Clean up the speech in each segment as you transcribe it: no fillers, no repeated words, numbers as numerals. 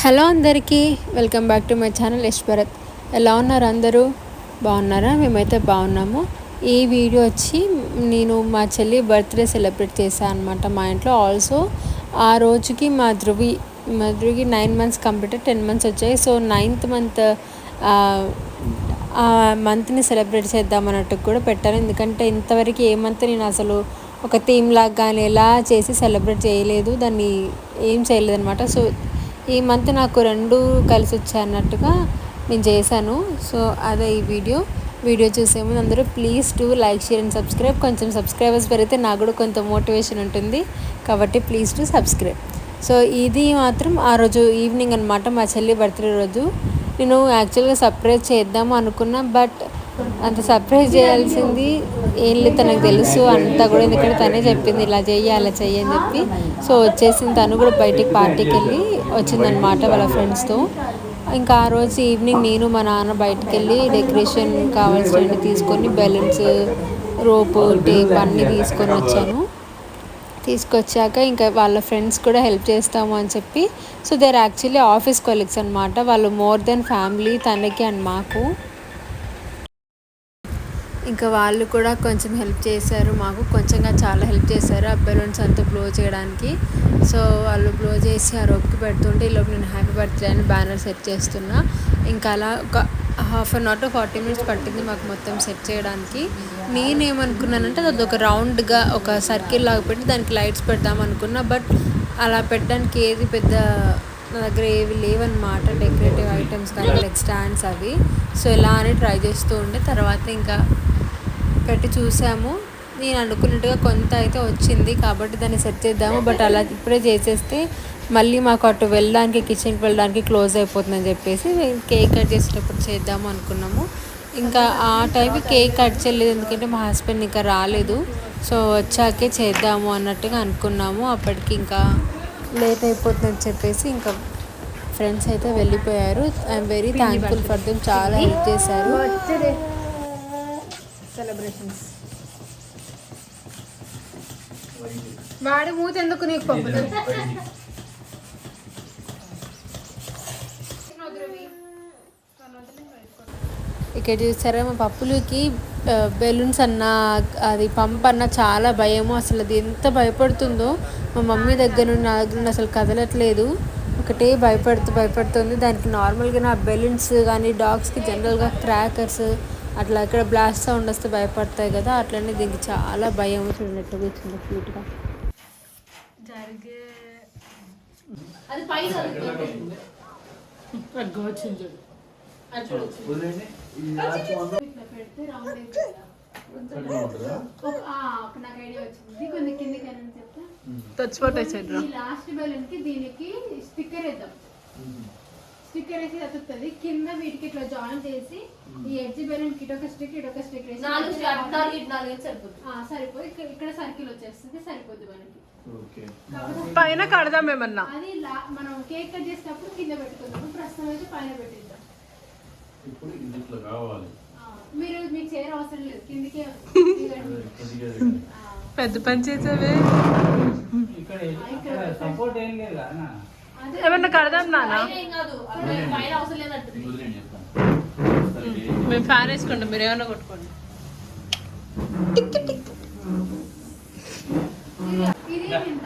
Hello అందరికీ welcome back to my channel Yash Bharat. ఎలా ఉన్నారు అందరూ? బాగున్నారా? మేమైతే బాగున్నాము. ఈ వీడియో వచ్చి నేను మా చెల్లి బర్త్డే సెలబ్రేట్ చేశాను అనమాట మా ఇంట్లో. ఆల్సో ఆ రోజుకి మా ధృవికి 9 months కంప్లీటెడ్, 10 months వచ్చాయి. సో 9th month ఆ మంత్ని సెలబ్రేట్ చేద్దామన్నట్టు కూడా పెట్టాను. ఎందుకంటే ఇంతవరకు ఏ మంత్ నేను అసలు ఒక థీమ్ లాగా కానీ ఎలా చేసి సెలబ్రేట్ చేయలేదు, దాన్ని ఏం చేయలేదు అనమాట. సో ఈ మంత్ నాకు రెండు కలిసి వచ్చాయి అన్నట్టుగా నేను చేశాను. సో అదే ఈ వీడియో చూసే ముందు అందరూ please to like, share and subscribe. కొంచెం సబ్స్క్రైబర్స్ పెరిగితే నాకు కూడా కొంత మోటివేషన్ ఉంటుంది కాబట్టి ప్లీజ్ టు సబ్స్క్రైబ్. సో ఇది మాత్రం ఆ రోజు ఈవినింగ్ అనమాట, మా చెల్లి బర్త్డే రోజు. నేను యాక్చువల్గా సర్ప్రైజ్ చేద్దాము అనుకున్నా, బట్ అంత సర్ప్రైజ్ చేయాల్సింది ఏం లేదు, తనకు తెలుసు అంతా కూడా. ఎందుకంటే తనే చెప్పింది ఇలా చెయ్యి అలా చెయ్యి అని చెప్పి. సో వచ్చేసింది, తను కూడా బయటికి పార్టీకి వెళ్ళి వచ్చిందనమాట వాళ్ళ ఫ్రెండ్స్తో. ఇంకా ఆ రోజు ఈవినింగ్ నేను మా నాన్న బయటకు వెళ్ళి డెకరేషన్ కావాల్సినవి తీసుకొని బెలూన్స్, రోపు, టేప్ అన్నీ తీసుకొచ్చాక ఇంకా వాళ్ళ ఫ్రెండ్స్ కూడా హెల్ప్ చేస్తాము అని చెప్పి. So they are actually office colleagues అనమాట. వాళ్ళు మోర్ దెన్ ఫ్యామిలీ తనకి అండ్ మాకు. ఇంకా వాళ్ళు కూడా కొంచెం హెల్ప్ చేశారు, మాకు కొంచెంగా చాలా హెల్ప్ చేశారు ఆ బెలూన్స్ అంతా బ్లో చేయడానికి. సో వాళ్ళు బ్లో చేసి ఆ రోప్కి పెడుతుంటే ఈలోపు నేను హ్యాపీ బర్త్డే అని బ్యానర్ సెట్ చేస్తున్నా. ఇంకా అలా ఒక 1/2 to 40 minutes పట్టింది మాకు మొత్తం సెట్ చేయడానికి. నేనేమనుకున్నానంటే అది ఒక రౌండ్గా ఒక సర్కిల్ లాగా పెట్టి దానికి లైట్స్ పెడదాం అనుకున్నా, బట్ అలా పెట్టడానికి ఏది పెద్ద నా దగ్గర ఏవి లేవన్నమాట, డెకరేటివ్ ఐటమ్స్ కానీ లైక్ స్టాండ్స్ అవి. సో ఇలా అని ట్రై చేస్తూ ఉండే తర్వాత ఇంకా పెట్టి చూసాము. నేను అనుకున్నట్టుగా కొంత అయితే వచ్చింది కాబట్టి దాన్ని సెట్ చేద్దాము, బట్ అలా ఇప్పుడే చేసేస్తే మళ్ళీ మాకు అటు వెళ్ళడానికి, కిచెన్కి వెళ్ళడానికి క్లోజ్ అయిపోతుందని చెప్పేసి కేక్ కట్ చేసేటప్పుడు చేద్దాము అనుకున్నాము. ఇంకా ఆ టైంకి కేక్ కట్ చేయలేదు, ఎందుకంటే మా హస్బెండ్ ఇంకా రాలేదు. సో వచ్చాకే చేద్దాము అన్నట్టుగా అనుకున్నాము. అప్పటికి ఇంకా లేట్ అయిపోతుందని చెప్పేసి ఇంకా ఫ్రెండ్స్ అయితే వెళ్ళిపోయారు. I'm very thankful for them, చాలా హెల్ప్ చేశారు. సెలబ్రేషన్స్ వాడి మూత ఎందుకు నీకు పంపుతుంది. ఇక్కడ చూసారా మా పప్పులకి బెలూన్స్ అన్న అది పంప్ అన్న చాలా భయము. అసలు అది ఎంత భయపడుతుందో, మా మమ్మీ దగ్గర నుండి నా దగ్గర నుండి అసలు కదలట్లేదు, ఒకటే భయపడుతుంది. దానికి నార్మల్గా నా బెలూన్స్ కానీ డాగ్స్కి జనరల్గా క్రాకర్స్ అట్లా ఇక్కడ బ్లాస్ట్ సౌండ్ వస్తే భయపడతాయి కదా, అట్లనే దీనికి చాలా భయం. చూడనట్టు కూర్చుంది క్యూట్గా జరిగే అది పైన పెడితే రౌండ్ నాకు ఐడియా వచ్చింది. కొంచెం కిందికి అని చెప్తా. లాస్ట్ బెలూన్ కి దీనికి స్టిక్కర్ వేద్దాం. స్టిక్కర్ వేసి అతుకుతుంది కింద. వీటికి ఇట్లా జాయిన్ చేసి ఈ ఎడ్జ్ బెలూన్ కి ఇటొక స్టిక్ వేసి సరిపోయి ఇక్కడ సర్కిల్ వచ్చేస్తుంది, సరిపోద్ది మనకి. పైన కడదాం ఏమన్నా, అది మనం కేక్ కట్ చేసేటప్పుడు కింద పెట్టుకుందాం. ప్రస్తుతం అయితే పైన పెట్టిద్దాం. మీరు మీకు చైర్ అవసరం లేదు, కిందికే పెద్ద పని చేసావే. ఏమన్నా కడదాం నాన్న, మేము ఫ్యాన్ వేసుకుంటాం, మీరు ఏమన్నా కొట్టుకోండి.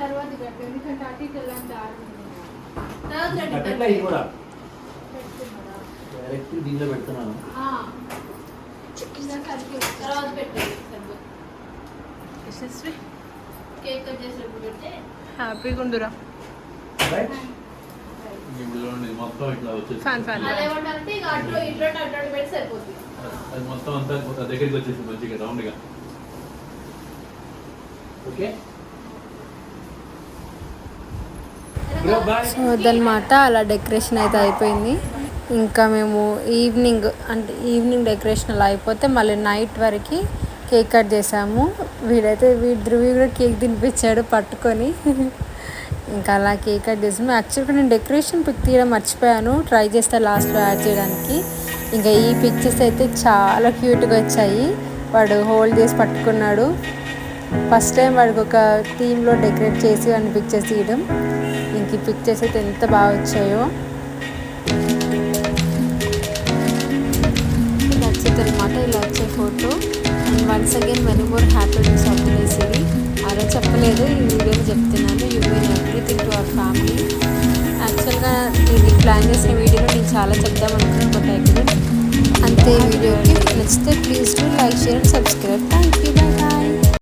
తర్వాత ఎందుకంటే అటు ఇటు దీంట్లో పెడుతున్నాను. కేక్ కట్ చేసినప్పుడు పెడితే హ్యాపీగా ఉండురా. ఫ్యాన్ మొత్తం అంతా దగ్గరికి వచ్చేసి మంచిగా రౌండ్గా. సో అదనమాట, అలా డెకరేషన్ అయితే అయిపోయింది. ఇంకా మేము ఈవినింగ్ డెకరేషన్ అలా అయిపోతే మళ్ళీ నైట్ వరకు కేక్ కట్ చేసాము. ధృవి కూడా కేక్ తినిపించాడు పట్టుకొని. ఇంకా అలా కేక్ కట్ చేసాము. యాక్చువల్గా నేను డెకరేషన్ పిక్ తీయడం మర్చిపోయాను, ట్రై చేస్తే లాస్ట్లో యాడ్ చేయడానికి. ఇంకా ఈ పిక్చర్స్ అయితే చాలా క్యూట్గా వచ్చాయి. వాడు హోల్డ్ చేసి పట్టుకున్నాడు. ఫస్ట్ టైం వాడికి ఒక థీమ్లో డెకరేట్ చేసి వాడిని పిక్చర్స్ తీయడం. ఇంక ఈ పిక్చర్స్ అయితే ఎంత బాగా వచ్చాయో. బర్త్ అనమాట ఇలా వచ్చే photo. And once again many more happy returns of the days. ఇది అలా చెప్పలేదు, ఈ వీడియోలో చెప్తున్నాను. You mean everything to our family. యాక్చువల్గా ఇది ప్లాన్ చేసిన వీడియోలో నేను చాలా చెప్దాం అనుకున్నాను, బట్ ఐ కుడెంట్. అంతే వీడియోకి. నచ్చితే please to like, share and subscribe. Thank you, bye bye.